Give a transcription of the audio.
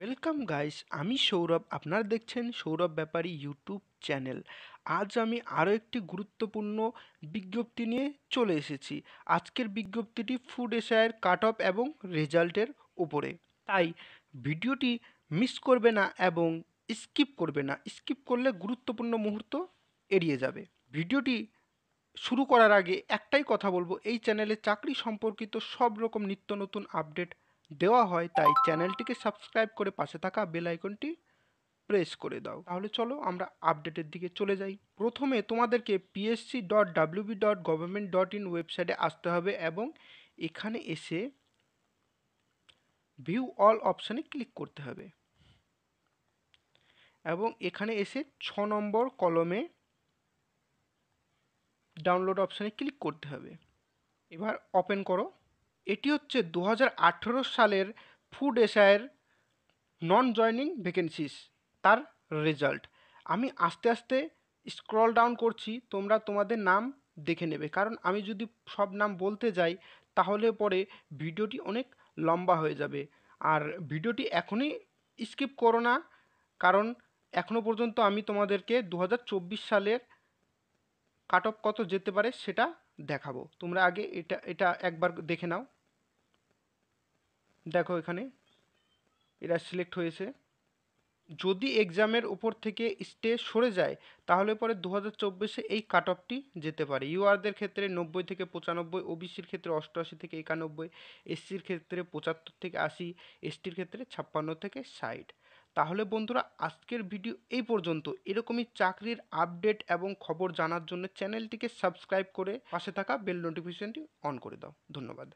Welcome guys, আমি সৌরভ। আপনারা দেখছেন সৌরভ ব্যাপারী ইউটিউব চ্যানেল। আজ আমি আরও একটি গুরুত্বপূর্ণ বিজ্ঞপ্তি নিয়ে চলে এসেছি। আজকের বিজ্ঞপ্তিটি ফুড এসআইয়ের কাট অফ এবং রেজাল্টের উপরে, তাই ভিডিওটি মিস করবে না এবং স্কিপ করবে না। স্কিপ করলে গুরুত্বপূর্ণ মুহূর্ত এড়িয়ে যাবে। ভিডিওটি শুরু করার আগে একটাই কথা বলবো, এই চ্যানেলে চাকরি সম্পর্কিত সব রকম নিত্য নতুন আপডেট দেওয়া হয়, তাই চ্যানেলটিকে সাবস্ক্রাইব করে পাশে থাকা বেল আইকনটি প্রেস করে দাও। তাহলে চলো আমরা আপডেটের দিকে চলে যাই। প্রথমে তোমাদেরকে psc.wb.government.in ওয়েবসাইটে আসতে হবে এবং এখানে এসে ভিউ অল অপশানে ক্লিক করতে হবে এবং এখানে এসে 6 নম্বর কলমে ডাউনলোড অপশানে ক্লিক করতে হবে। এবার ওপেন করো। এটি হচ্ছে 2018 সালের ফুড এসআইয়ের নন জয়নিং ভ্যাকেন্সিস তার রেজাল্ট। আমি আস্তে আস্তে স্ক্রল ডাউন করছি, তোমরা তোমাদের নাম দেখে নেবে, কারণ আমি যদি সব নাম বলতে যাই তাহলে পরে ভিডিওটি অনেক লম্বা হয়ে যাবে। আর ভিডিওটি এখনই স্কিপ করো না, কারণ এখনও পর্যন্ত আমি তোমাদেরকে 2024 সালের কাট অফ কত যেতে পারে সেটা দেখাবো। তোমরা আগে এটা একবার দেখে নাও। দেখো এখানে এরা সিলেক্ট হয়েছে। যদি এক্সামের উপর থেকে স্টে সরে যায় তাহলে পরে 2024-এ এই কাট অফটি যেতে পারে। ইউআরদের ক্ষেত্রে 90 থেকে 95, ওবিসির ক্ষেত্রে 88 থেকে 91, এসসির ক্ষেত্রে 75 থেকে 80, এসটির ক্ষেত্রে 56 থেকে 60। তাহলে বন্ধুরা, আজকের ভিডিও এই পর্যন্ত। এরকমই চাকরির আপডেট এবং খবর জানার জন্য চ্যানেলটিকে সাবস্ক্রাইব করে পাশে থাকা বেল নোটিফিকেশনটি অন করে দাও। ধন্যবাদ।